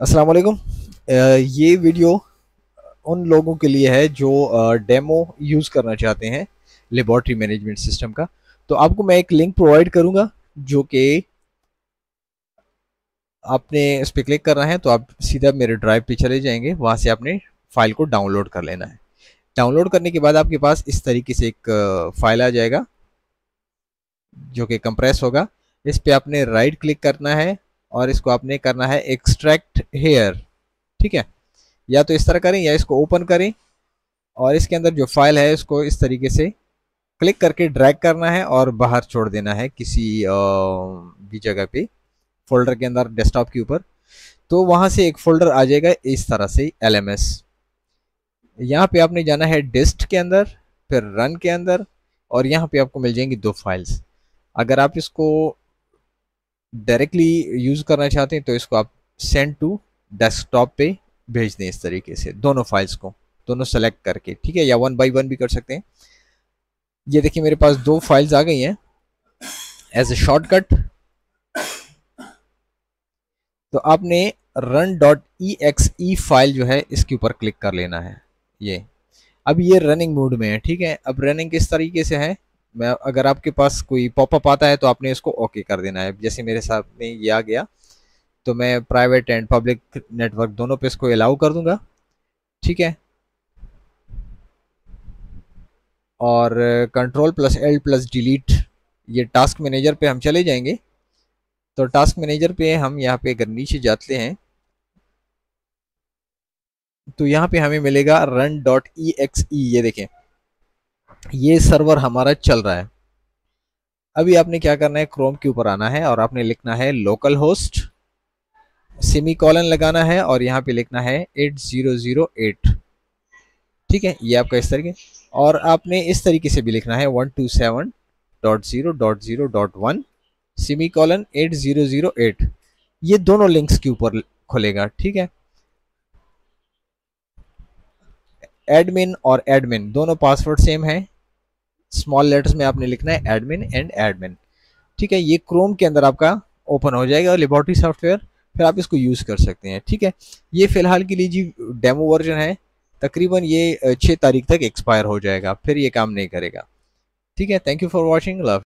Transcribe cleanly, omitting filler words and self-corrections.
अस्सलाम वालेकुम। ये वीडियो उन लोगों के लिए है जो डेमो यूज़ करना चाहते हैं लेबॉर्ट्री मैनेजमेंट सिस्टम का। तो आपको मैं एक लिंक प्रोवाइड करूंगा जो कि आपने इस पर क्लिक करना है तो आप सीधा मेरे ड्राइव पे चले जाएंगे, वहां से आपने फाइल को डाउनलोड कर लेना है। डाउनलोड करने के बाद आपके पास इस तरीके से एक फाइल आ जाएगा जो कि कंप्रेस होगा। इस पे आपने राइट क्लिक करना है और इसको आपने करना है एक्सट्रैक्ट हेयर। ठीक है, या तो इस तरह करें या इसको ओपन करें और इसके अंदर जो फाइल है इसको इस तरीके से क्लिक करके ड्रैग करना है और बाहर छोड़ देना है किसी भी जगह पे, फोल्डर के अंदर डेस्कटॉप के ऊपर। तो वहां से एक फोल्डर आ जाएगा इस तरह से LMS। यहाँ पे आपने जाना है डिस्ट के अंदर, फिर रन के अंदर, और यहाँ पे आपको मिल जाएंगी दो फाइल्स। अगर आप इसको डायरेक्टली यूज करना चाहते हैं तो इसको आप सेंड टू डेस्कटॉप पे भेज दें इस तरीके से, दोनों फाइल्स को दोनों सेलेक्ट करके। ठीक है, या वन बाय वन भी कर सकते हैं। ये देखिए मेरे पास दो फाइल्स आ गई हैं। एज ए शॉर्टकट तो आपने run.exe फाइल जो है इसके ऊपर क्लिक कर लेना है। ये अब ये रनिंग मोड में है। ठीक है, अब रनिंग किस तरीके से है, मैं अगर आपके पास कोई पॉपअप आता है तो आपने इसको ओके कर देना है। जैसे मेरे सामने ये आ गया तो मैं प्राइवेट एंड पब्लिक नेटवर्क दोनों पे इसको अलाउ कर दूंगा। ठीक है, और Ctrl+L+Delete, ये टास्क मैनेजर पे हम चले जाएंगे। तो टास्क मैनेजर पे हम यहाँ पे अगर नीचे जाते हैं तो यहाँ पे हमें मिलेगा run.exe। ये देखें, ये सर्वर हमारा चल रहा है। अभी आपने क्या करना है, क्रोम के ऊपर आना है और आपने लिखना है लोकल होस्ट, सेमी कॉलन लगाना है और यहाँ पे लिखना है 8008। ठीक है, ये आपका इस तरीके, और आपने इस तरीके से भी लिखना है 127.0.0.1 सेमी कॉलन 8008। ये दोनों लिंक्स के ऊपर खुलेगा। ठीक है, एडमिन और एडमिन दोनों पासवर्ड सेम है। स्मॉल लेटर्स में आपने लिखना है एडमिन एंड एडमिन। ठीक है, ये क्रोम के अंदर आपका ओपन हो जाएगा लेबॉर्ट्री सॉफ्टवेयर, फिर आप इसको यूज कर सकते हैं। ठीक है, ये फिलहाल के लिए जी डेमो वर्जन है। तकरीबन ये 6 तारीख तक एक्सपायर हो जाएगा, फिर ये काम नहीं करेगा। ठीक है, thank you for watching, love.